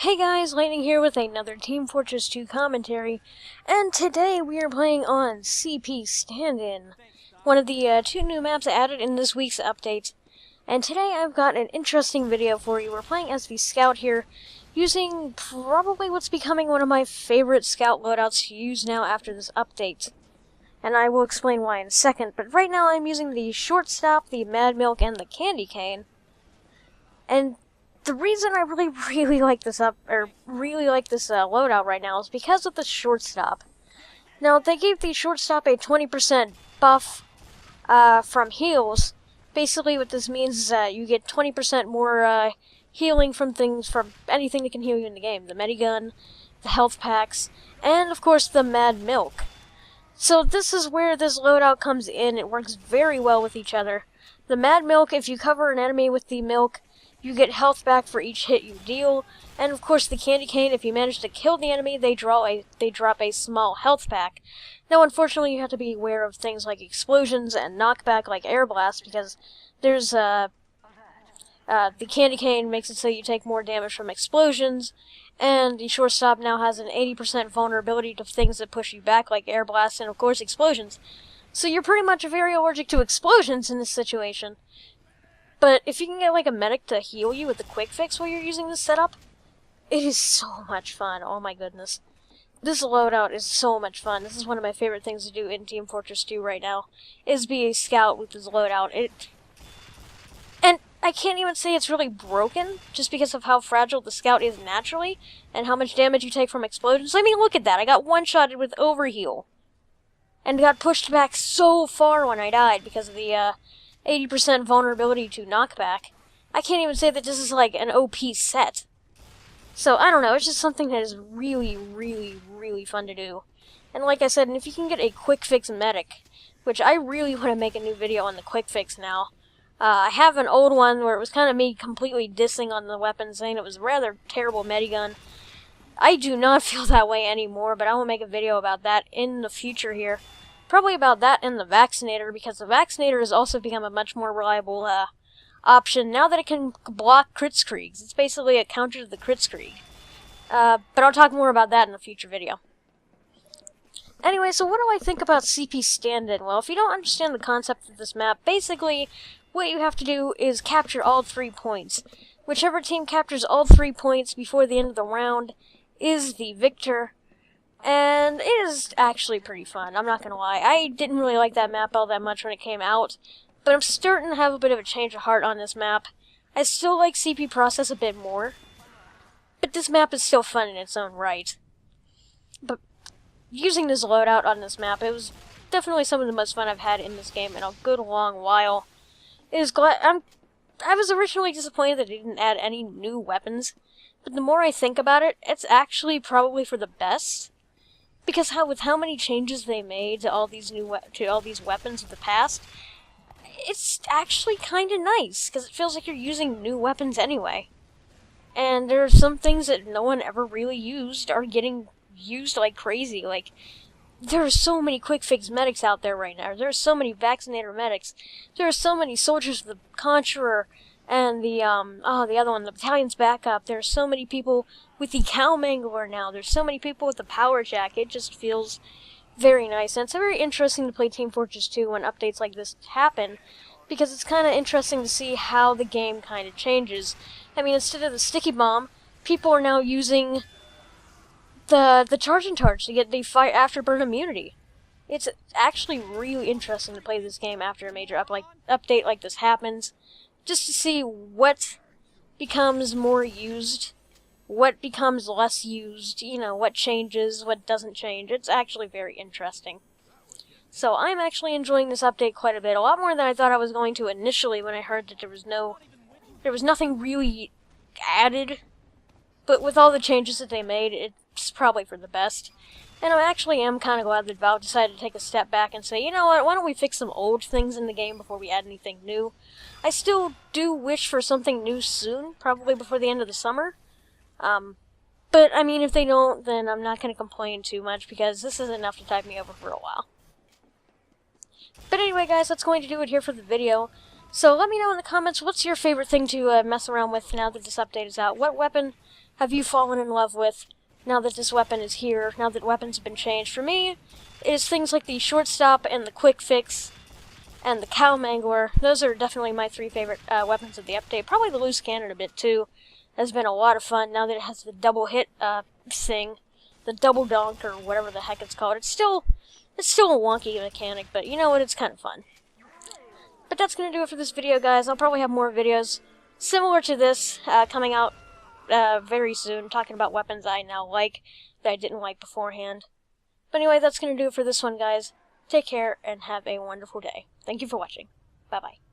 Hey guys, Lightning here with another Team Fortress 2 commentary, and today we are playing on CP Standin, one of the two new maps added in this week's update. And today I've got an interesting video for you. We're playing as the Scout here, using probably what's becoming one of my favorite Scout loadouts to use now after this update. And I will explain why in a second, but right now I'm using the Shortstop, the Mad Milk, and the Candy Cane. And the reason I really like this loadout right now is because of the Shortstop. Now, they gave the Shortstop a 20% buff from heals. Basically, what this means is that you get 20% more healing from anything that can heal you in the game. The Medigun, the health packs, and of course the Mad Milk. So this is where this loadout comes in. It works very well with each other. The Mad Milk, if you cover an enemy with the milk, you get health back for each hit you deal, and of course the Candy Cane, if you manage to kill the enemy, they drop a small health pack. Now unfortunately you have to be aware of things like explosions and knockback like Air Blast, because there's the Candy Cane makes it so you take more damage from explosions, and the Shortstop now has an 80% vulnerability to things that push you back like Air Blast and of course explosions. So you're pretty much very allergic to explosions in this situation. But if you can get like a medic to heal you with a quick fix while you're using this setup, it is so much fun. Oh my goodness. This loadout is so much fun. This is one of my favorite things to do in Team Fortress 2 right now, is be a scout with this loadout. And I can't even say it's really broken, just because of how fragile the scout is naturally, and how much damage you take from explosions. I mean, look at that. I got one-shotted with overheal, and got pushed back so far when I died because of the 80% vulnerability to knockback. I can't even say that this is like an OP set. So, I don't know, it's just something that is really, really, really fun to do. And like I said, if you can get a quick fix medic, which I really want to make a new video on the quick fix now. I have an old one where it was kind of me completely dissing on the weapon, saying it was a rather terrible medigun. I do not feel that way anymore, but I will make a video about that in the future here. Probably about that and the Vaccinator, because the Vaccinator has also become a much more reliable option now that it can block Kritzkriegs. It's basically a counter to the Kritzkrieg. But I'll talk more about that in a future video. Anyway, so what do I think about CP Standin? Well, if you don't understand the concept of this map, basically what you have to do is capture all 3 points. Whichever team captures all 3 points before the end of the round is the victor. And it is actually pretty fun, I'm not gonna lie. I didn't really like that map all that much when it came out, but I'm starting to have a bit of a change of heart on this map. I still like CP Process a bit more, but this map is still fun in its own right. But using this loadout on this map, it was definitely some of the most fun I've had in this game in a good long while. I was originally disappointed that it didn't add any new weapons, but the more I think about it, it's actually probably for the best. Because with how many changes they made to all these weapons of the past, it's actually kind of nice, because it feels like you're using new weapons anyway. And there are some things that no one ever really used are getting used like crazy. Like, there are so many quick fix medics out there right now. There are so many Vaccinator medics. There are so many soldiers of the Conjurer and the other one, the Battalion's backup. There are so many people with the Cow Mangler now. There's so many people with the Power Jack. It just feels very nice. And it's very interesting to play Team Fortress 2 when updates like this happen, because it's kind of interesting to see how the game kind of changes. I mean, instead of the Sticky Bomb, people are now using the Charge and Charge to get the Fire Afterburn immunity. It's actually really interesting to play this game after a major update like this happens, just to see what becomes more used, what becomes less used, you know, what changes, what doesn't change. It's actually very interesting. So I'm actually enjoying this update quite a bit, a lot more than I thought I was going to initially when I heard that there was nothing really added. But with all the changes that they made, it's probably for the best. And I actually am kind of glad that Valve decided to take a step back and say, you know what, why don't we fix some old things in the game before we add anything new? I still do wish for something new soon, probably before the end of the summer. But, I mean, if they don't, then I'm not going to complain too much, because this is enough to tide me over for a while. But anyway, guys, that's going to do it here for the video. So let me know in the comments, what's your favorite thing to mess around with now that this update is out? What weapon have you fallen in love with now that this weapon is here, now that weapons have been changed? For me, it is things like the shortstop and the quick fix and the cow mangler. Those are definitely my 3 favorite weapons of the update. Probably the loose cannon a bit too. Has been a lot of fun now that it has the double hit thing, the double dunk or whatever the heck it's called. It's still a wonky mechanic, but you know what? It's kind of fun. But that's gonna do it for this video, guys. I'll probably have more videos similar to this coming out very soon, talking about weapons I now like that I didn't like beforehand. But anyway, that's gonna do it for this one, guys. Take care and have a wonderful day. Thank you for watching. Bye-bye.